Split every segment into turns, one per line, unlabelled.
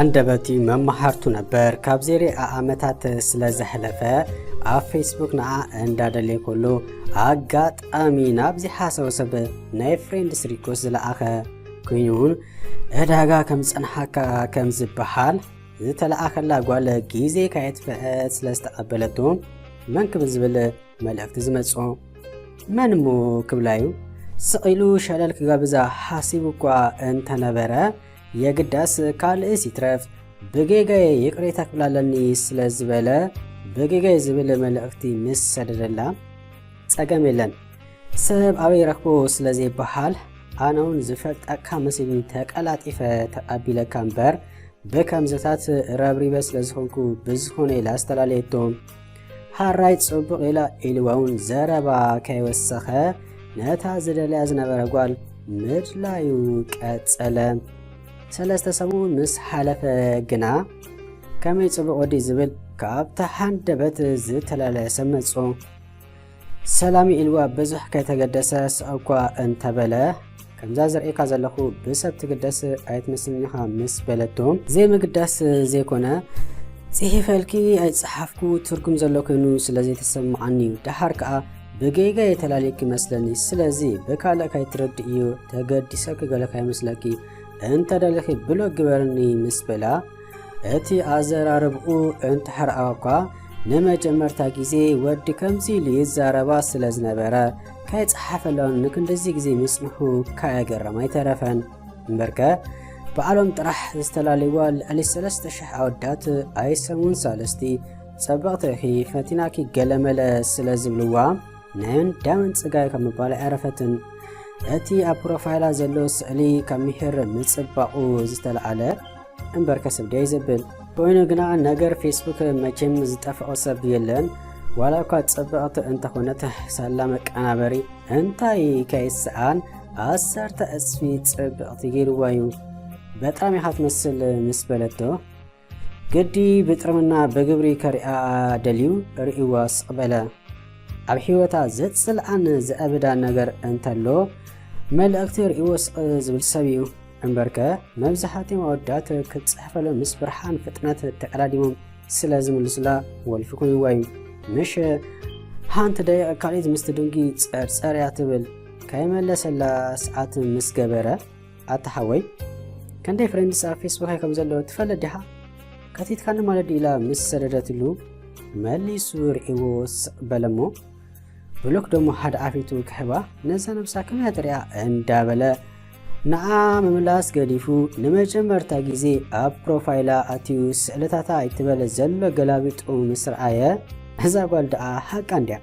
አንደበቲ መማሃርቱ ነበር ካብ ዜሬ አመታት ስለዘህለፈ ኣብ ፌስቡክ ና እንዳደለ ኮሎ አጋጣሚ ናብዚ ሓሰው ሰብ ናይ ፍሬንድስ ሪኮስ ዝለኣኸ ኮይኑን እዳጋ ከም ጽንሓካ ከም ዝበሃል ዝተለኣኸላ ጓለ ጊዜ ካየትፈአት ስለስተቀበለቶም መን ክብል ዝብል መልእክቲ ዝመጾ መንሞ ክብላዩ ስቂሉ ሸለል ክጋብዛ ሓሲቡ እኳ እንተነበረ የግዳስ ካልእስ ይትረፍ በጌጋይ ይቅሬታ ክብላለኒ ስለዝበለ በጌጋይ ዝብል መልእክቲ ምስ ሰደደላ ጸገም የለን ሰብ አበይ ረክቦ ስለዘይበሃል አናውን ዝፈልጣካ መስሊ ተቀላጢፈ ተቀቢለካ እምበር በከምዘታት ረብሪበ ስለዝኾንኩ ብዝኾነ ላስተላለየቶም ሃራይ ጽቡቕ ኢላ ኢልዋውን ዘረባ ከይወሰኸ ነታ ዝደለያ ዝነበረ ጓል ምድላዩ ቀጸለ ሰለስተ ሰሙን ምስ ሓለፈ ግና ከመይ ጽቡቕ ወዲ ዝብል ካብታ ሓንደበት ዝተላለየ ሰመጾ ሰላሚ ኢልዋ ብዙሕ ከይተገደሰ ሰእኳ እንተበለ ከምዛ ዘርኤካ ዘለኹ ብሰብ ትግደስ ኣይትመስልኒኻ ምስ በለቶም ዘይምግዳስ ዘይኮነ ጽሒፈልኪ ኣይጽሓፍኩ ትርጉም ዘሎ ኮይኑ ስለዘይ ተሰምዓኒ ድሓር ከዓ በጌጋ የተላለየክ መስለኒ ስለዚ በካልእ ካይትረድእ እዩ ተገዲሰክ ገለካ ይመስለኪ እንተደለኺ ብሎ ግበርኒ ምስ በላ እቲ ኣዘራርብኡ እንተሕርኣኳ ንመጀመርታ ጊዜ ወዲ ከምዚ ልይዛረባ ስለዝነበረ ካይጽሓፈለውን ንክንደዚ ጊዜ ምስምሑ ካየገረም ኣይተረፈን እምበርከ በዓሎም ጥራሕ ዝተላለይዋ ልዕሊ 3,000 ኣወዳት ኣይሰሙን ሳለስቲ ጸበቕቲ ፈቲናኪ ገለመለ ስለዝብልዋ ናይን ዳምን ጽጋይ ከም ምባል ኣይረፈትን እቲ ኣብ ፕሮፋይላ ዘሎ ስእሊ ካብ ምሕር ምጽባቑ ዝተለዓለ እምበርከ ሰብ ደይ ዘብል ኮይኑ ግና ነገር ፌስቡክ መቼም ዝጠፍኦ ሰብ የለን ዋላ እኳ ጽብቕቲ እንተኾነት ሳላ መቀናበሪ እንታይ ከይስኣን ኣሰርተ እጽፊ ጽብቕቲ ገይርዋዩ በጣም ኢኻ ትመስል ምስ በለቶ ግዲ ብጥርምና በግብሪ ከሪኣ ደልዩ ርእይዋ ስቕበለ ኣብ ሕይወታ ዘጽልዓን ዘአብዳ ነገር እንተሎ መልእክቲ ርእይዎ ስቕ ዝብል ሰብ እዩ እምበርከ መብዛሕትኦም ኣወዳት ክትጽሕፈሎም ምስ ብርሃን ፍጥነት ተቀዳዲሞም ስለዝምልሱላ ወልፊ ኮይንዋ እዩ ምሽ ሓንቲ ደቂቕ ካልኢት ምስ ትድንጊ ጸርጸርያ ትብል ካይመለሰላ ሰዓት ምስ ገበረ ኣተሓወይ ክንደይ ፍሬንድስ ኣብ ፌስቡክ ከም ዘሎ ትፈልጥ ዲኻ ከቲትካኒ ማለት ኢላ ምስ ሰደደትሉ መሊሱ ርእይዎ ስቕ በለሞ ብሎክ ደሞ ሓደ ኣፊቱ ክሕባ ነዛ ነብሳ ከመይ ጥርያ እንዳበለ ንዓ ምምላስ ገዲፉ ንመጀመርታ ጊዜ ኣብ ፕሮፋይላ ኣትዩ ስእልታታ ኣይትበለ ዘሎ ገላቢጡ ምስ ረኣየ እዛ ጓል ደኣ ሓቃ እንድያ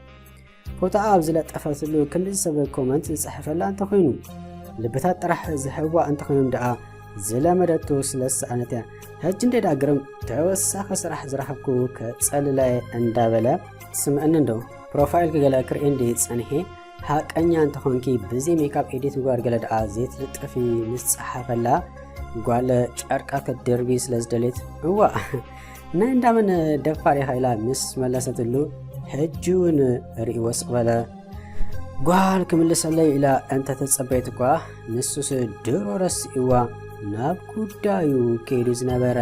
ፎቶኣ ኣብ ዝለጠፈትሉ ክንደይ ሰብ ኮመንት ዝጽሕፈላ እንተኾይኑ ልብታት ጥራሕ ዝሕዋ እንተኾይኖም ደኣ ዝለመደቱ ስለዝሰኣነት እያ ሕጂ እንደ ዳግርም ተወሳኺ ስራሕ ዝረኸብኩ ከጸልለየ እንዳበለ ስምዕኒ እንዶ ፕሮፋይል ክገለ ክርኢ እንዲ ጸንሒ ሓቀኛ እንተኾንኪ ብዚ ሜካፕ ኤዲት ምግባር ገለ ደኣ ዘይትልጥፊ ምስ ጸሓፈላ ጓለ ጨርቃ ከድርቢ ስለዝደሌት እዋ ናይ እንዳመን ደፋር ኢኻ ኢላ ምስ መለሰትሉ ሕጂውን ርእይዎ ስቕበለ ጓል ክምልሰለይ ኢላ እንተተጸበየት እኳ ንሱስ ድሮ ረሲእዋ ናብ ጉዳዩ ከይዱ ዝነበረ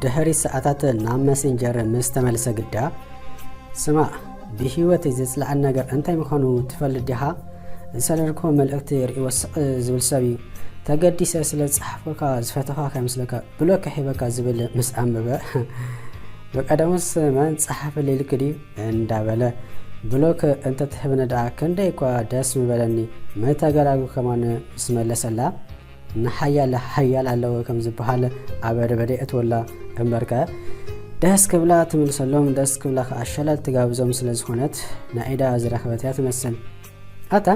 ድሕሪ ሰዓታት ናብ መሴንጀር ምስ ተመልሰ ግዳ ስማ ብህይወት ዘጽልዓን ነገር እንታይ ምዃኑ ትፈልጥ ዲኻ ዝሰደርኮ መልእክቲ ርእይዎ ስቕ ዝብል ሰብ እዩ ተገዲሰ ስለ ጽሓፍካ ዝፈተኻ ከይመስለካ ብሎክ ሒበካ ዝብል ምስ ኣንበበ በቀደሙስ መን ጸሓፈ ሌልክዲ እንዳበለ ብሎክ እንተትሕብነ ደኣ ክንደይ እኳ ደስ ምበለኒ መተገላጉ ከማን ምስ መለሰላ ንሓያል ሓያል ኣለዎ ከም ዝበሃል ኣብ በደበደ እትወላ እምበርከ ደስ ክብላ ትምልሰሎም ደስ ክብላ ከዓ ሸለል ትጋብዞም ስለዝኾነት ናኢዳ ዝረኸበት እያ ትመስል ኣታ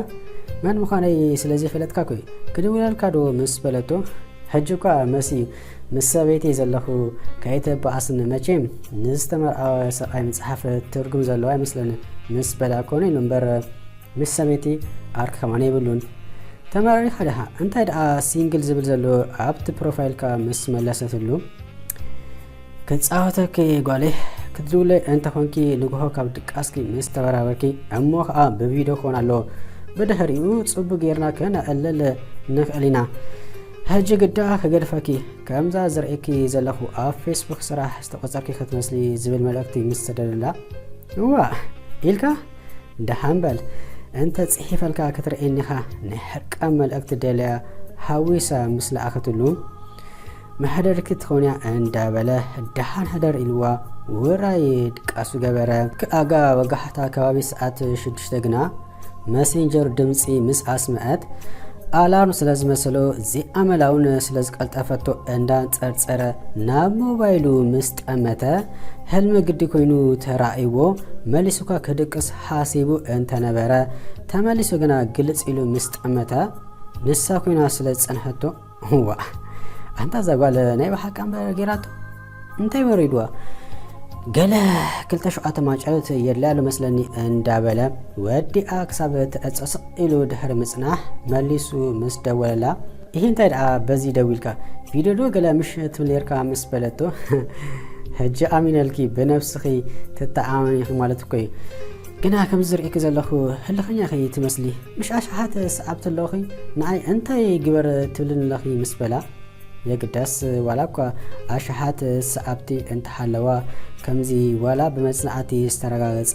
መን ምዃነይ ስለዚ ፈለጥካ ኮይ ክድውለልካ ዶ ምስ በለቶ ሕጂ እኳ መሲ ምስ ሰበይቲ ዘለኹ ከይተበኣስን መቼም ንዝተመርኣወ ሰብኣይ መጽሓፍ ትርጉም ዘለዋ ኣይመስለኒ ምስ በላ ኮነ ኢሉ እምበር ምስ ሰበይቲ ኣርክ ከማነ ይብሉን ተመራሪኻ ዲኻ እንታይ ደኣ ሲንግል ዝብል ዘሎ ኣብቲ ፕሮፋይልካ ምስ መለሰትሉ كتصاوتك قالي ክትዝውለይ እንተ ኮንኪ ንግሆ ካብ ድቃስኪ ምስ ተበራበርኪ እሞ ከዓ ብቪድዮ ክኾን ኣሎ ብድሕሪኡ ጽቡቕ ጌርና ከነዕልል ንኽእል ኢና ሕጂ ግዳ ከገድፈኪ ከምዛ ዝርአኪ ዘለኹ ኣብ ፌስቡክ ስራሕ ዝተቆፀርኪ ክትመስሊ ዝብል መልእክቲ ምስ ተደልላ እዋ ኢልካ ደሓንበል እንተ ጽሒፈልካ ክትርኤኒኻ ናይ ሕርቃን መልእክቲ ደልያ ሃዊሳ ምስ ለኣኸትሉ መሕደርኪ ትኾንያ እንዳበለ ደሓን ሕደር ኢልዋ ውራይ ድቃሱ ገበረ ክኣጋ ወጋሕታ ከባቢ ሰዓት 6 ግና መሴንጀር ድምፂ ምስ ኣስምዐት ኣላርም ስለ ዝመስሎ ዝኣመላውን ስለ ዝቀልጠፈቶ እንዳንፀርፀረ ናብ ሞባይሉ ምስ ጠመተ ህልሚ ግዲ ኮይኑ ተራእይዎ መሊሱካ ክድቅስ ሓሲቡ እንተነበረ ተመሊሱ ግና ግልጽ ኢሉ ምስ ጠመተ ንሳ ኮይና ስለ ዝጸንሐቶ ዋ አንታ ዘጓለ ናይ ባሓቃ እምበር ጌራቶ እንታይ ወሪድዋ ገለ ክልተ ሸውዓተ ማጫወት የላሉ መስለኒ እንዳበለ ወዲኣ ክሳብ ተጸጽቕ ኢሉ ድሕሪ ምጽናሕ መሊሱ ምስ ደወለላ ይሄ እንታይ ደኣ በዚ ደዊልካ ቪድዮ ዶ ገለ ምሽት ምሌርካ ምስ በለቶ ሕጂ ኣሚነልኪ ብነፍስኺ ትተኣመኒ ማለት እኮ እዩ ግና ከም ዝርኢክ ዘለኹ ህልኸኛ ኸይ ትመስሊ ምሽ ኣሽሓት ሰዓብት ኣለኹ ንኣይ እንታይ ግበር ትብልንለኺ ምስ በላ የግዳስ ዋላ እኳ ኣሽሓት ሰዓብቲ እንተሓለዋ ከምዚ ዋላ ብመጽናዕቲ ዝተረጋገጸ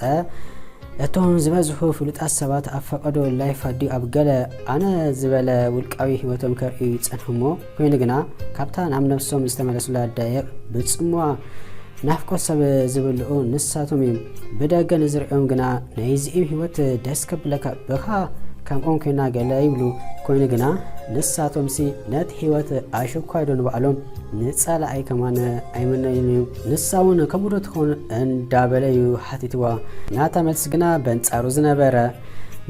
እቶም ዝበዝሑ ፍሉጣት ሰባት ኣብ ፈቐዶ ላይፍ ኣዲዩ ኣብ ገለ ኣነ ዝበለ ውልቃዊ ህይወቶም ከርእዩ ይጸንሕሞ ኮይኑ ግና ካብታ ናብ ነፍሶም ዝተመለሱላ ዳየቕ ብጽሙዋ ናፍቆት ሰብ ዝብልዑ ንሳቶም እዮም ብደገ ንዝሪኦም ግና ናይዚኦም ህይወት ደስ ከብለካ ብኻ ከምኦም ኮይና ገለ ይብሉ ኮይኑ ግና ንሳቶም ሲ ነቲ ህይወት ኣሸኳይዶ ንባዕሎም ንጸላኣይ ከማነ ኣይመነዩን ንሳውን ከምኡዶ ትኾን እንዳበለዩ ሓቲትዋ ናታ መልሲ ግና በንጻሩ ዝነበረ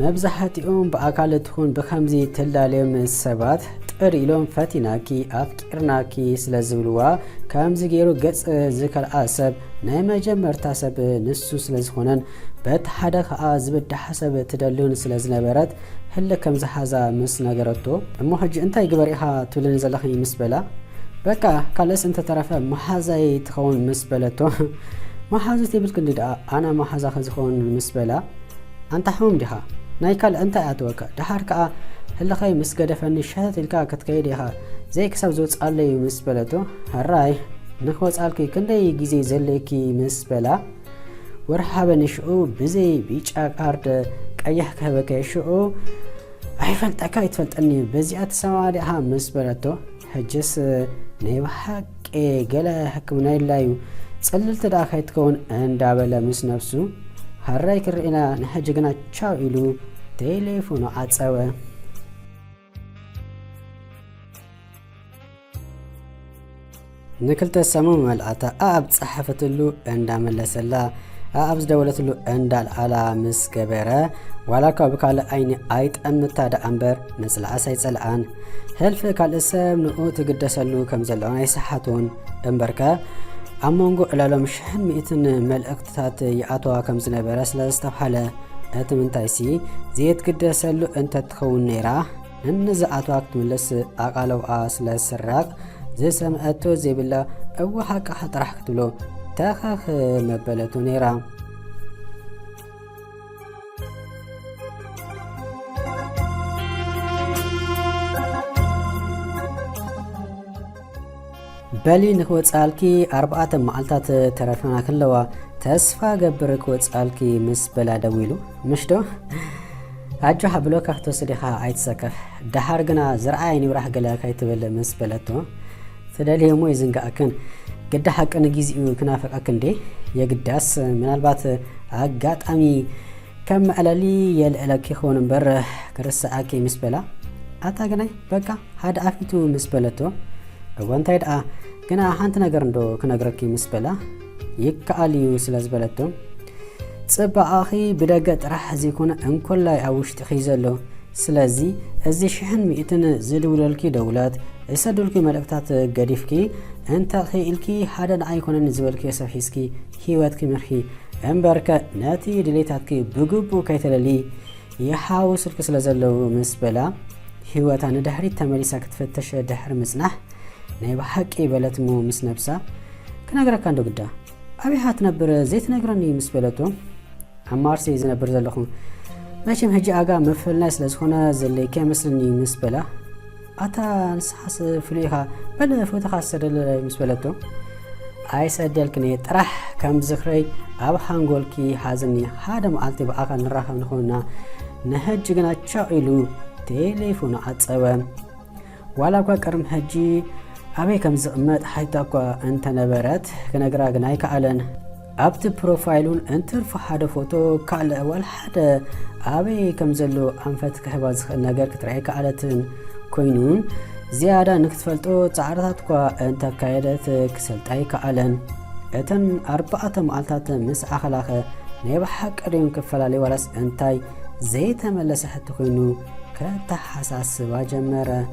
መብዛሕትኦም ብኣካል ትኹን ብከምዚ ትላለዮም ሰባት ጥር ኢሎም ፈቲናኪ ኣፍቂርናኪ ስለ ዝብልዋ ከምዚ ገይሩ ገጽ ዝከልኣ ሰብ ናይ መጀመርታ ሰብ ንሱ ስለ ዝኾነን በቲ ሓደ ከዓ ዝብዳሕ ሰብ ትደልን ስለ ዝነበረት ህለ ከም ዝሓዛ ምስ ነገረቶ እሞ ሕጂ እንታይ ግበር ኢኻ ትብልን ዘለኺ ምስ በላ በቃ ካልእስ እንተተረፈ መሓዛይ ትኸውን ምስ በለቶ መሓዙ ትብል ክንዲ ደኣ ኣነ መሓዛ ክዝኸውን ምስ በላ ኣንታ ሕሙም ዲኻ ናይ ካል እንታይ ኣትወካ ድሓር ከዓ ህለኸይ ምስ ገደፈኒ ሸተት ኢልካ ክትከይድ ኢኻ ዘይ ክሳብ ዝወፃለዩ ምስ በለቶ ሃራይ ንኽወፃልኪ ክንደይ ግዜ ዘለይኪ ምስ በላ ወርሓበኒ ሽዑ ብዘይ ቢጫ ካርድ ቀያሕ ክህበከ ሽዑ ኣይፈልጠካ ይትፈልጠኒ በዚኣ ተሰማዲኻ ምስ በለቶ ሕጅስ ናይ ባሓቂ ገለ ሕክምና የላዩ ጽልልቲ ደኣ ከይትከውን እንዳበለ ምስ ነፍሱ ሃራይ ክርኢና ንሕጂ ግና ቻው ኢሉ ቴሌፎኑ ዓፀወ ንክልተ ሰሙም መልእኽታ ኣብ ጸሓፈትሉ እንዳመለሰላ ኣብ ዝደወለትሉ እንዳልዓላ ምስ ገበረ ዋላካ ብካልእ ዓይኒ ኣይጠምታ ደኣ እምበር መጽላኣስ ኣይጸልኣን ህልፊ ካልእ ሰብ ንኡ ትግደሰሉ ከም ዘለዎ ኣይሰሓቱን እምበርከ ኣብ መንጎ ዕላሎም 100 መልእኽትታት ይኣተዋ ከም ዝነበረ ስለ ዝተብሃለ እቲ ምንታይሲ ዘይትግደሰሉ እንተትኸውን ነይራ ንዝኣተዋ ክትምለስ ኣቓለውኣ ስለ ዝስራቕ ዝሰምዐቶ ዘይብላ እወሓቃ ጥራሕ ክትብሎ ተኸኽ መበለቱ ነይራ በሊ ንክወጻልኪ 4 መዓልታት ተረፈና ክለዋ ተስፋ ገብር ክወጻልኪ ምስ በላ ደዊሉ ምሽዶ ኣጆ ሃብሎ ካፍተወስዲኻ ኣይትሰከፍ ድሓር ግና ዝረኣይ ንብራህ ገለ ካይትብል ምስ በለቶ ተደልየሞ ይዝንጋእክን ግዳ ሓቂ ንግዚኡ ክናፈቀክ እንዴ የግዳስ ምናልባት ኣጋጣሚ ከም መዕለሊ የልዕለኪ ይኸውን እምበር ክርስኣኪ ምስ በላ ኣታ ግናይ በቃ ሓደ ኣፊቱ ምስ በለቶ እወ እንታይ ደኣ ግና ሓንቲ ነገር እንዶ ክነግረኪ ምስ በላ ይከኣል እዩ ስለ ዝበለቶ ጽባቐኺ ብደገ ጥራሕ ዘይኮነ እንኮላይ ኣብ ውሽጢኺ ዘሎ ስለዚ እዚ 100 ዝድውለልኪ ደውለት እሰዱልኪ መልእክታት ገዲፍኪ እንተኺ ኢልኪ ሓደ ንኣይኮነን ዝበልኪ ሰብሒስኪ ህይወትኪ ምርኺ እምበርከ ነቲ ድሌታትኪ ብግቡእ ከይተለሊ ይሓውስልኪ ስለ ዘለዉ ምስ በላ ህይወታ ንድሕሪት ተመሊሳ ክትፈተሽ ድሕሪ ምጽናሕ ናይ ባሓቂ በለትሞ ምስ ነብሳ ክነግረካ እንዶ ግዳ أبيها تنبر زيت نقرني مسبلته عمارسي زنبر زلخم ماشي مهجي أجا مفل ناس لزخنا زلي كمسلني مسبلة أتا نسحس فليها بل فوتها السر مسبلته عايز أدلكني طرح كم زخري أب حنقولكي حازني هذا مالتي بقى نراح نخونا نهج جنا تشايلو تليفون عتصوم ولا كرم هجي أبي كم زقمت حيتاكوا أنت نبرت كنقرا جناي كألن أبت بروفايلون انترفع هذا فوتو كأل ولا حدا أبي كم زلو أنفت كهباز نجار كترعي كألتن كوينون زيادة نكتفلتو تعرضتكوا أنت كايدت كسلتاي كألن أتن 4 معلتات مس أخلاقه نيبحق ريون كفلالي ورس أنتاي زي تملس حتى كوينو كتحساس وجمرة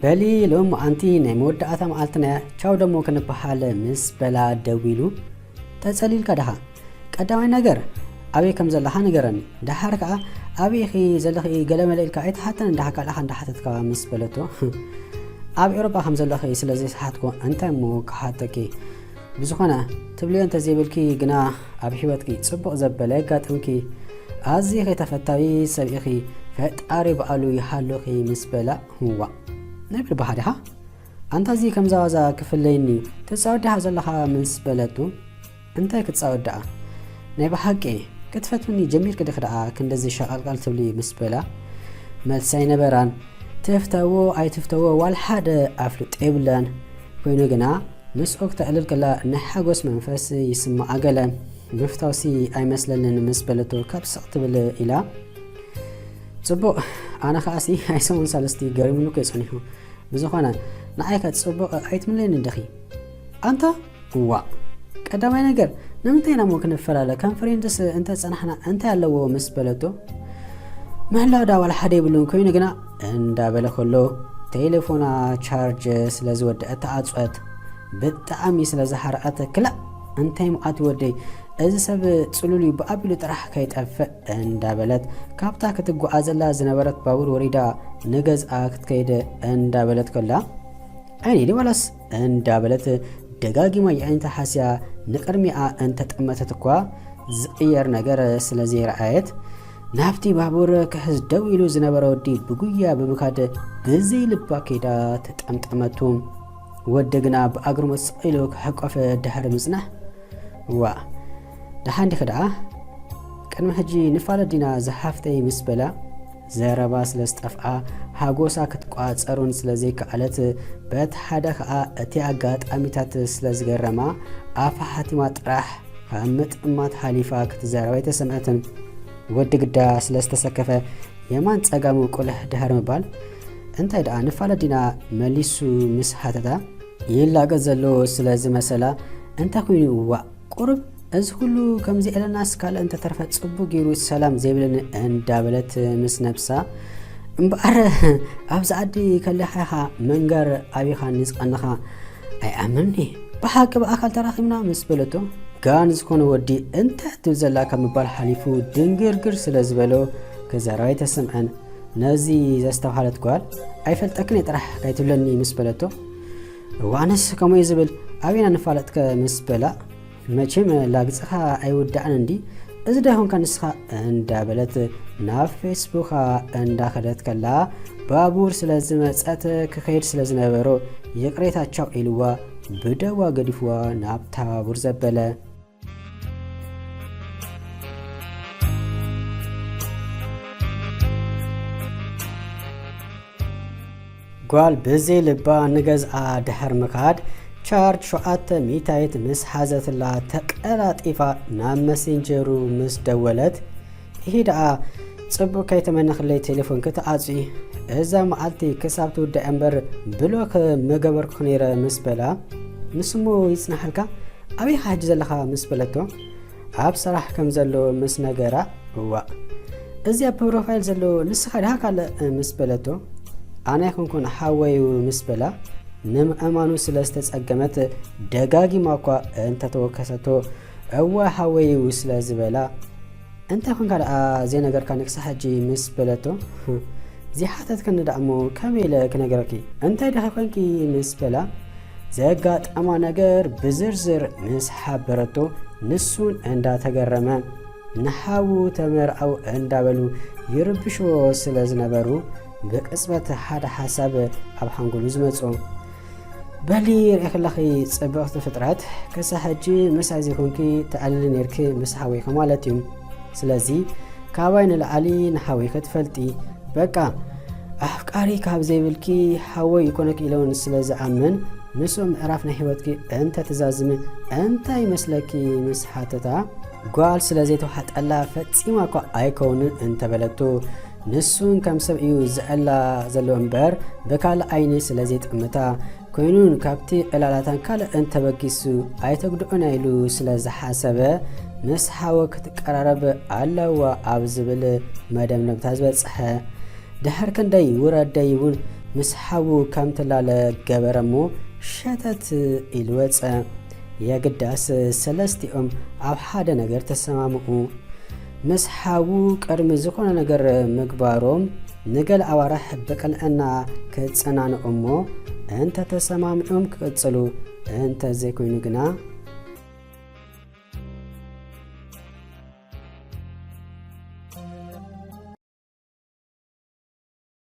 بلي لوم أنتي نمود أثم ألتنا شاو دمو كنبحال مس بلا دويلو تسأليل كدها كدوي نجر أبي كم زلها نجرني دحرك أبي خي زلخي قلم الليل كعيد حتى ندحك على حن دحتك مس بلتو أبي أوروبا خمسة زلخي سلزي حتكون أنت مو كحتكي بزخنا تبلي أنت زي بالكي جنا أبي حوتكي تصبق زبالك أتمكي أزي خي تفتوي سبيخي فتقارب قالو يحلو خي مس بلا هو نبي بحرها أنت زي كم زوازا كفليني تتصودها زلها مس بلتو أنت كتصودها نبي حقي كتفتني جميل كده خدعة كنت زي شغال قال تبلي مس بلا ملسي نبران تفتوو أي تفتوو والحد أفلت إبلان وينو جنا مس وقت قلل كلا نحاجوس منفس يسمع عجلا مفتوسي أي مثلا مس بلتو كبس أقتبل إلى صبو أنا خاسي أي سمون سالستي قريب منو كيسونيهو بزخوانا نعيك صبو أيت من لين ندخي أنت هو قدامي نجر نمتينا ممكن الفلالة كان فريندس أنت صنحنا أنت اللو مس بلتو مهلا دا ولا حدا يبلون كوينو جنا اندا بلا كله تليفونا تشارج سلازود اتعصت بتعمي سلازحرقت كلا انتي مقات ودي እዚ ሰብ ጽሉሊ በአብሉ ጥራሕ ከይጠፈ እንዳበለት ካብታ ክትጓዓዘላ ዝነበረት ባቡር ወሪዳ ንገዝኣ ክትከይደ እንዳበለት ከላ አይኒ ሊባላስ እንዳበለት ደጋጊማ የአይንታ ሐሲያ ንቅድሚኣ እንተጠመተት እኳ ዝቅየር ነገር ስለዚ ረአየት ናፍቲ ባቡር ከህዝ ደው ኢሉ ዝነበረ ወዲ ብጉያ በመካደ በዚህ ልባ ከይዳ ተጠምጠመቱ ወደግና በአግሩ መስኢሉ ከሐቀፈ ደህር ምጽናህ ዋ دحان خدعة كان محجي نفالدينا زحافتي مسبلا زربا سلستفعا هاغوسا كتقوات صرون سلازي كالت بات حدا خا اتي اغاط اميتات سلازغرما افا حاتما طرح همت امات حليفا كتزاروا يتسمعتن ودغدا سلستسكفه يمان صغامو قله دهر مبال انتي دا نفالدينا مليسو مسحاتتا يلاغ زلو سلازي مسلا انت كوينو وا قرب از كله كم زي الناس قال انت ترفع صبو غيرو السلام زيبلن اندابلت مس نفسا امبار ابز عدي كلحها منغر ابي خانيس قنخا اي امني بحق باكل تراخمنا مسبلتو غانز كون ودي انت تزلا كمبال حليفو دنغرغر سلازبلو كزراي تسمعن نازي زستوحلت قال اي فلتكني طرح كايتبلني مسبلتو وانس كما يزبل ابينا نفالتك مسبلا ماشي لاغصخا ايودعن اندي ازدا هون كانسخا اندابلت نا فيسبوك انداخدت كلا بابور سلازمصات كخير سلازنبرو يقريتاچاو إلوا بدوا غديفوا نابتا بابور زبله قال بزي لبا نغز دحر مكاد شارج شوات ميتايت مس حازت الله تقلات إفا نام مسنجرو مس دولت هيدا صبو كي تمنخ لي تليفون كتعازي إذا معلتي كسابتو دا أمبر بلوك مقبر خنيرة مس بلا نسمو يسنح لك أبي حاج زلخا مس بلتو عب صراح كم زلو مس نقرا هو إذا بروفايل زلو نسخة هاك على مس بلتو أنا يكون كون حاوي مس بلا نم أمانو سلستس أجمعت دجاجي ماقا أنت توكستو أول حوي وسلز بلا انت كون كدا زي نجر كان حجي مس بلتو زي حاتت كن دعمو كميله كنجركي انت ده كونكي مس بلا زيغات اما نجر بزرزر مس حبرتو نسون اندا تگرمه نحاو تمرعو اندابلو يربشو سلازنبرو بقصبت حدا حساب اب حنقول زمصو بلي اخلاخي صبغت فطرات كسحجي مسازي كونكي تعلل نيركي مسحوي كمالتيم سلازي كاوين العلي نحاوي كتفلتي بقى افكاري كاب زي بلكي حوي يكونك الون سلاز امن نسوم عرفنا حيوتكي انت تزازمي انت يمسلكي مسحاتتا قال سلازي توحت الله فتيما كو ايكون انت بلتو نسون كم سبعيو زعلا زلو انبر بكال عيني سلازي تقمتا كوينون كابتي الالاتان كال انت بقيسو ايتقدعون ايلو سلاز حاسبه مسحاو كتقرارب الله وابزبل مدام نبتاز بصحه دحر كنداي ورادايون مسحاو كامتلاله غبرمو شتت الوص يا قداس سلستيوم اب حدا ነገር ተሰማምኡ مسحاو قرم زخون ነገር مغباروم نگل አዋራህ በቀልአና ከጸናንኦሞ انت ተሰማምኡም ከጽሉ انت ዘይኮይኑ ግና